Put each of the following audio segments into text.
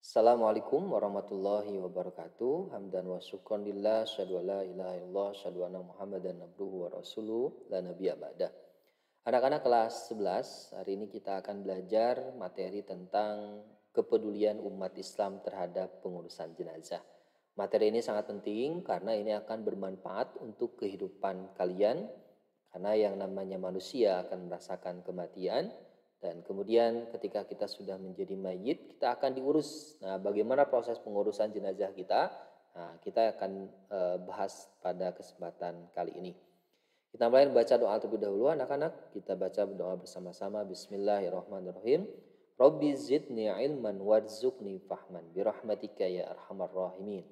Assalamualaikum warahmatullahi wabarakatuh. Hamdan wa syukran lillah, syahadu an la ilaha illallah, syahadu anna Muhammadan abduhu wa rasuluh, la nabiyya ba'dah. Anak-anak kelas 11, hari ini kita akan belajar materi tentang kepedulian umat Islam terhadap pengurusan jenazah. Materi ini sangat penting karena ini akan bermanfaat untuk kehidupan kalian, karena yang namanya manusia akan merasakan kematian. Dan kemudian ketika kita sudah menjadi mayit, kita akan diurus. Nah, bagaimana proses pengurusan jenazah kita? Nah, kita akan bahas pada kesempatan kali ini. Kita mulai baca doa terlebih dahulu anak-anak. Kita baca doa bersama-sama. Bismillahirrahmanirrahim. Rabbi zidni ilman warzuqni fahman birahmatika ya arhamar rahimin.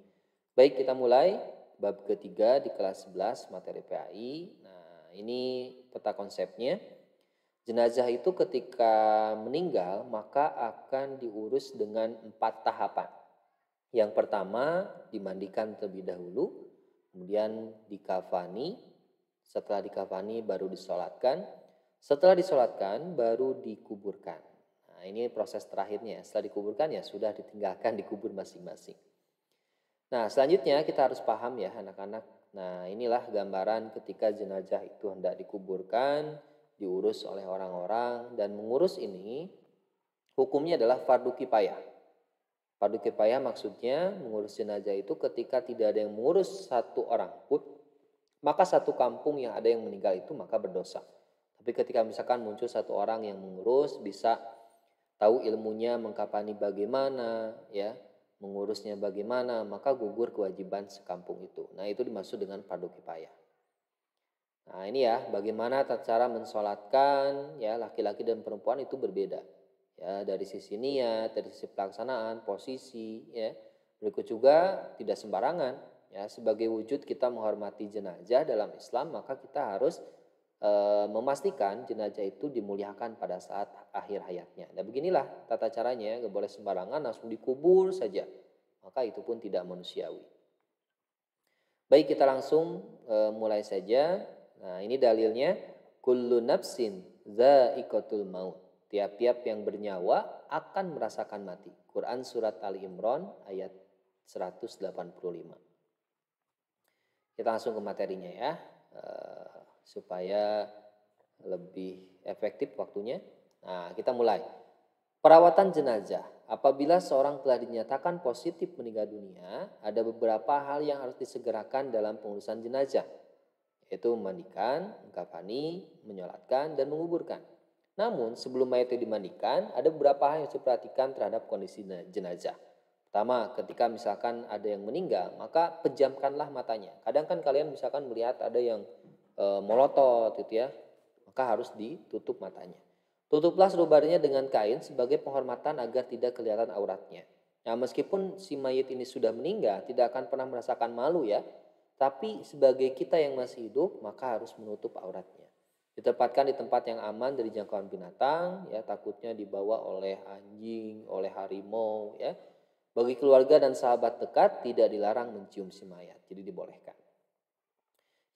Baik, kita mulai bab ketiga di kelas 11 materi PAI. Nah, ini peta konsepnya. Jenazah itu ketika meninggal maka akan diurus dengan 4 tahapan. Yang pertama dimandikan terlebih dahulu, kemudian dikafani, setelah dikafani baru disolatkan, setelah disolatkan baru dikuburkan. Nah, ini proses terakhirnya. Setelah dikuburkan ya sudah ditinggalkan dikubur masing-masing. Nah, selanjutnya kita harus paham ya anak-anak. Nah, inilah gambaran ketika jenazah itu hendak dikuburkan, diurus oleh orang-orang, dan mengurus ini hukumnya adalah fardu kifayah. Fardu kifayah maksudnya mengurus jenazah itu ketika tidak ada yang mengurus satu orang pun, maka satu kampung yang ada yang meninggal itu maka berdosa. Tapi ketika misalkan muncul satu orang yang mengurus, bisa tahu ilmunya mengkafani bagaimana, ya, mengurusnya bagaimana, maka gugur kewajiban sekampung itu. Nah, itu dimaksud dengan fardu kifayah. Nah, ini ya bagaimana cara mensolatkan ya laki-laki dan perempuan itu berbeda. Ya, dari sisi niat, dari sisi pelaksanaan, posisi ya. Berikut juga tidak sembarangan ya, sebagai wujud kita menghormati jenazah dalam Islam, maka kita harus memastikan jenazah itu dimuliakan pada saat akhir hayatnya. Nah, beginilah tata caranya, nggak boleh sembarangan langsung dikubur saja. Maka itu pun tidak manusiawi. Baik, kita langsung mulai saja. Nah, ini dalilnya kullu nafsin dha'iqatul maut. Tiap-tiap yang bernyawa akan merasakan mati. Quran surat Ali Imran ayat 185. Kita langsung ke materinya ya. Supaya lebih efektif waktunya. Nah, kita mulai. Perawatan jenazah. Apabila seorang telah dinyatakan positif meninggal dunia, ada beberapa hal yang harus disegerakan dalam pengurusan jenazah, yaitu memandikan, mengkafani, menyolatkan, dan menguburkan. Namun sebelum mayat itu dimandikan, ada beberapa hal yang harus diperhatikan terhadap kondisi jenazah. Pertama, ketika misalkan ada yang meninggal, maka pejamkanlah matanya. Kadang kan kalian misalkan melihat ada yang melotot gitu ya, maka harus ditutup matanya. Tutuplah seluruh badannya dengan kain sebagai penghormatan agar tidak kelihatan auratnya. Nah, meskipun si mayit ini sudah meninggal, tidak akan pernah merasakan malu ya. Tapi sebagai kita yang masih hidup, maka harus menutup auratnya. Ditempatkan di tempat yang aman dari jangkauan binatang, ya, takutnya dibawa oleh anjing, oleh harimau, ya. Bagi keluarga dan sahabat dekat tidak dilarang mencium si mayat, jadi dibolehkan.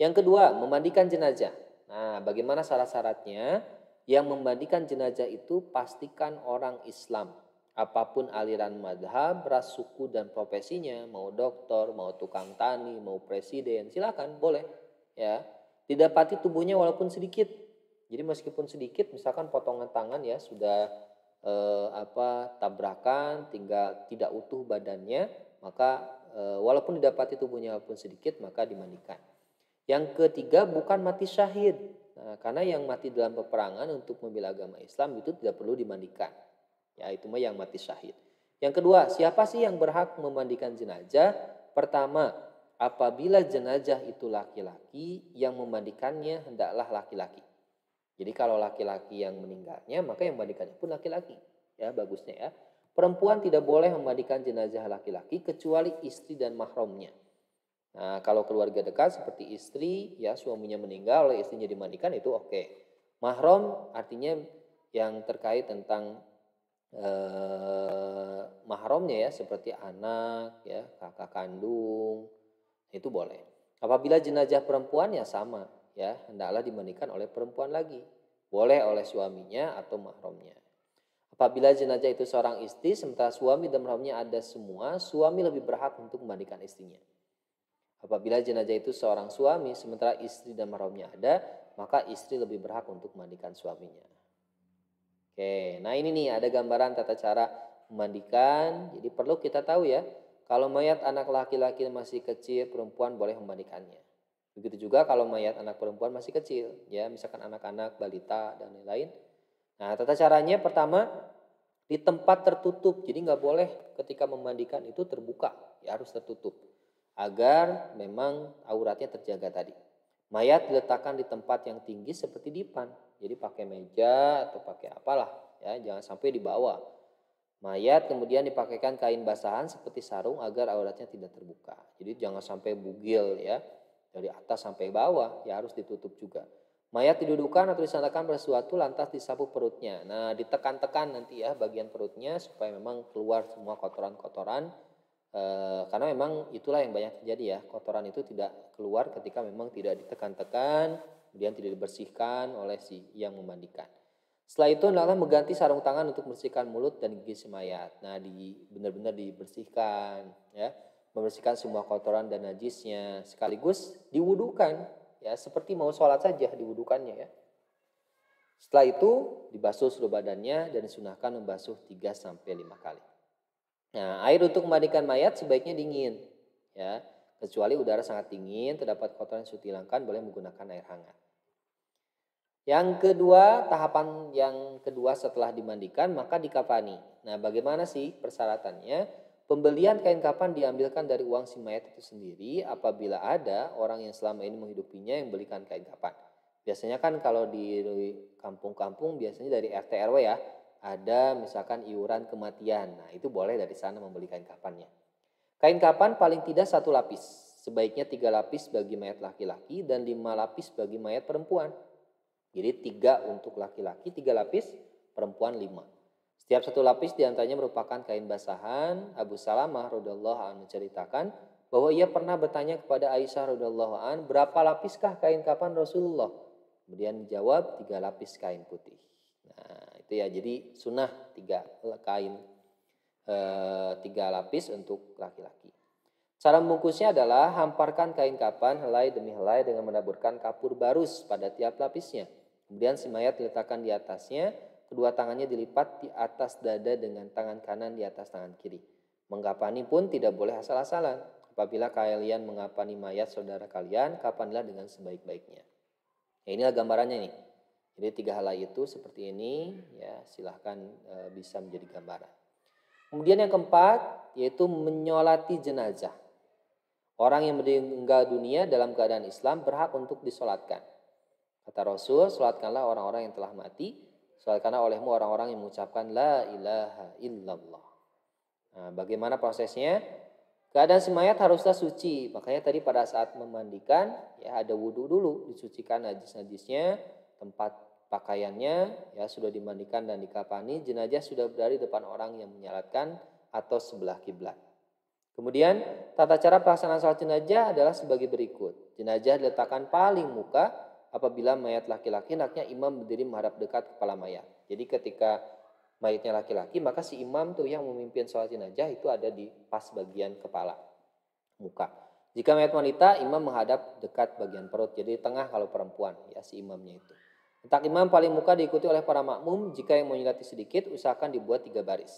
Yang kedua, memandikan jenazah. Nah, bagaimana syarat-syaratnya? Yang memandikan jenazah itu pastikan orang Islam. Apapun aliran madhab, ras, suku, dan profesinya, mau dokter, mau tukang tani, mau presiden, silakan boleh. Ya, didapati tubuhnya walaupun sedikit. Jadi meskipun sedikit, misalkan potongan tangan ya sudah tabrakan, tinggal tidak utuh badannya, maka walaupun didapati tubuhnya walaupun sedikit, maka dimandikan. Yang ketiga, bukan mati syahid. Nah, karena yang mati dalam peperangan untuk membela agama Islam itu tidak perlu dimandikan. Ya, itu mah yang mati syahid. Yang kedua, siapa sih yang berhak memandikan jenazah? Pertama, apabila jenazah itu laki-laki, yang memandikannya hendaklah laki-laki. Jadi kalau laki-laki yang meninggalnya, maka yang memandikannya pun laki-laki. Ya, bagusnya ya. Perempuan tidak boleh memandikan jenazah laki-laki kecuali istri dan mahramnya. Nah, kalau keluarga dekat seperti istri, ya suaminya meninggal oleh istrinya dimandikan itu oke. Mahram artinya yang terkait tentang mahramnya ya, seperti anak, ya kakak kandung, itu boleh. Apabila jenazah perempuan ya sama, ya hendaklah dimandikan oleh perempuan lagi, boleh oleh suaminya atau mahramnya. Apabila jenazah itu seorang istri, sementara suami dan mahramnya ada semua, suami lebih berhak untuk memandikan istrinya. Apabila jenazah itu seorang suami, sementara istri dan mahramnya ada, maka istri lebih berhak untuk memandikan suaminya. Oke, nah ini nih ada gambaran tata cara memandikan. Jadi perlu kita tahu ya, kalau mayat anak laki-laki masih kecil, perempuan boleh memandikannya. Begitu juga kalau mayat anak perempuan masih kecil, ya misalkan anak-anak, balita, dan lain-lain. Nah tata caranya pertama di tempat tertutup, jadi nggak boleh ketika memandikan itu terbuka, ya harus tertutup. Agar memang auratnya terjaga tadi. Mayat diletakkan di tempat yang tinggi seperti dipan. Jadi pakai meja atau pakai apalah, ya jangan sampai di bawah. Mayat kemudian dipakaikan kain basahan seperti sarung agar auratnya tidak terbuka. Jadi jangan sampai bugil ya, dari atas sampai bawah, ya harus ditutup juga. Mayat didudukan atau disandarkan pada sesuatu lantas disapu perutnya. Nah ditekan-tekan nanti ya bagian perutnya supaya memang keluar semua kotoran-kotoran. Karena memang itulah yang banyak terjadi ya, kotoran itu tidak keluar ketika memang tidak ditekan-tekan, kemudian tidak dibersihkan oleh si yang memandikan. Setelah itu adalah mengganti sarung tangan untuk membersihkan mulut dan gigi si mayat. Nah, benar-benar dibersihkan ya, membersihkan semua kotoran dan najisnya, sekaligus diwudukan ya, seperti mau sholat saja diwudukannya ya. Setelah itu dibasuh seluruh badannya dan disunahkan membasuh 3 sampai 5 kali. Nah, air untuk memandikan mayat sebaiknya dingin, ya. Kecuali udara sangat dingin, terdapat kotoran yang sulit dihilangkan, boleh menggunakan air hangat. Yang kedua, tahapan yang kedua setelah dimandikan maka dikafani. Nah, bagaimana sih persyaratannya? Pembelian kain kafan diambilkan dari uang si mayat itu sendiri apabila ada orang yang selama ini menghidupinya yang belikan kain kafan. Biasanya kan kalau di kampung-kampung biasanya dari RT RW ya, ada misalkan iuran kematian. Nah, itu boleh dari sana membeli kain kafannya. Kain kafan paling tidak 1 lapis. Sebaiknya 3 lapis bagi mayat laki-laki dan 5 lapis bagi mayat perempuan. Jadi 3 untuk laki-laki, 3 lapis, perempuan 5. Setiap 1 lapis diantaranya merupakan kain basahan. Abu Salamah radhiyallahu anhu menceritakan bahwa ia pernah bertanya kepada Aisyah radhiyallahu anha, berapa lapiskah kain kafan Rasulullah? Kemudian dijawab 3 lapis kain putih. Nah itu ya, jadi sunnah 3 kain, 3 lapis untuk laki-laki. Cara membungkusnya adalah hamparkan kain kafan helai demi helai dengan menaburkan kapur barus pada tiap lapisnya. Kemudian si mayat diletakkan di atasnya, kedua tangannya dilipat di atas dada dengan tangan kanan di atas tangan kiri. Mengkafani pun tidak boleh asal-asalan. Apabila kalian mengkafani mayat saudara kalian, kafanilah dengan sebaik-baiknya. Ya, inilah gambarannya nih. Jadi 3 helai itu seperti ini, ya silahkan bisa menjadi gambaran. Kemudian yang keempat yaitu menyolati jenazah. Orang yang meninggal dunia dalam keadaan Islam berhak untuk disolatkan. Kata Rasul, solatkanlah orang-orang yang telah mati, solatkanlah olehmu orang-orang yang mengucapkan la ilaha illallah. Nah, bagaimana prosesnya? Keadaan si mayat haruslah suci. Makanya tadi pada saat memandikan ya ada wudhu dulu, disucikan najis-najisnya, tempat pakaiannya ya sudah dimandikan dan dikafani, jenazah sudah berada di depan orang yang menyalatkan atau sebelah kiblat. Kemudian tata cara pelaksanaan sholat jenazah adalah sebagai berikut. Jenazah diletakkan paling muka, apabila mayat laki-laki hendaknya imam berdiri menghadap dekat kepala mayat. Jadi ketika mayatnya laki-laki maka si imam tuh yang memimpin sholat jenazah itu ada di pas bagian kepala, muka. Jika mayat wanita, imam menghadap dekat bagian perut, jadi tengah kalau perempuan ya si imamnya itu. Letak imam paling muka diikuti oleh para makmum. Jika yang menyolati sedikit, usahakan dibuat 3 baris.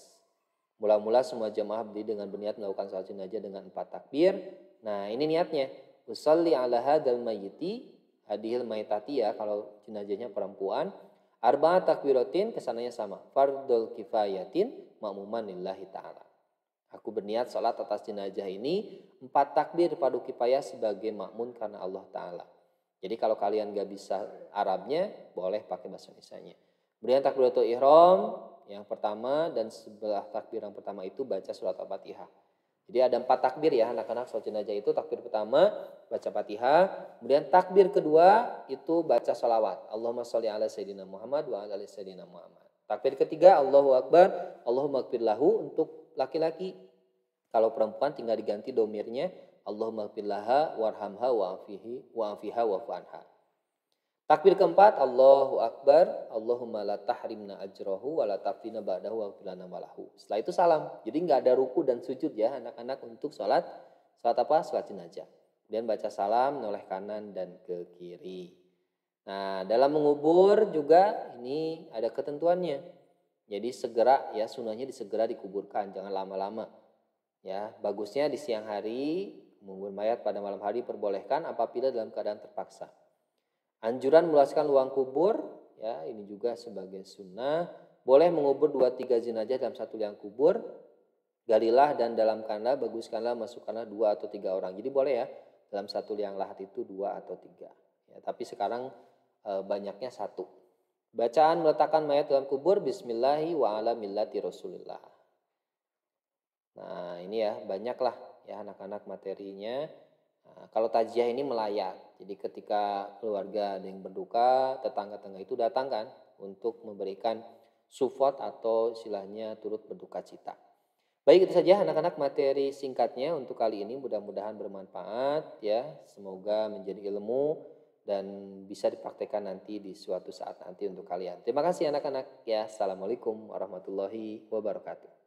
Mula-mula semua jamaah berdiri dengan berniat melakukan sholat jenazah dengan 4 takbir. Nah ini niatnya. Usalli ala hadal mayyiti hadhil maitati ya kalau jenazahnya perempuan. Arba'at takbiratin kesananya sama. Fardul kifayatin ma'muman lillahi ta'ala. Aku berniat sholat atas jenazah ini 4 takbir fardu kifayah sebagai makmun karena Allah Ta'ala. Jadi kalau kalian gak bisa Arabnya boleh pakai bahasa Indonesianya. Kemudian takbiratul ihram yang pertama dan sebelah takbir yang pertama itu baca surat Al-Fatihah. Jadi ada 4 takbir ya anak-anak sholat jenazah itu. Takbir pertama baca Fatihah, kemudian takbir kedua itu baca sholawat. Allahumma sholli ala sayyidina Muhammad wa ala sayyidina Muhammad. Takbir ketiga Allahu Akbar, Allahumma ighfir lahu untuk laki-laki. Kalau perempuan tinggal diganti domirnya Allahumma ighfir laha warhamha wa'afiha wa'fu anha. Takbir keempat, Allahu Akbar, Allahumma la tahrimna ajrahu wa la taftina ba'dahu wa lana malahu. Setelah itu salam. Jadi nggak ada ruku dan sujud ya anak-anak untuk sholat apa? Sholat jenazah. Kemudian baca salam menoleh kanan dan ke kiri. Nah, dalam mengubur juga ini ada ketentuannya. Jadi segera ya, sunahnya disegera dikuburkan, jangan lama-lama. Ya, bagusnya di siang hari, mengubur mayat pada malam hari perbolehkan apabila dalam keadaan terpaksa. Anjuran meluaskan luang kubur, ya ini juga sebagai sunnah. Boleh mengubur 2-3 jenazah dalam satu liang kubur. Galilah dan dalam kanda baguskanlah masukkanlah 2 atau 3 orang. Jadi boleh ya dalam satu liang lahat itu 2 atau 3. Ya, tapi sekarang banyaknya 1. Bacaan meletakkan mayat dalam kubur, Bismillahi wa ala millati Rasulillah. Nah ini ya banyaklah ya anak-anak materinya. Nah, kalau tajiah ini melayat, jadi ketika keluarga ada yang berduka, tetangga-tetangga itu datang kan untuk memberikan support atau istilahnya turut berduka cita. Baik, itu saja anak-anak materi singkatnya untuk kali ini, mudah-mudahan bermanfaat ya, semoga menjadi ilmu dan bisa dipraktekkan nanti di suatu saat nanti untuk kalian. Terima kasih anak-anak ya, assalamualaikum warahmatullahi wabarakatuh.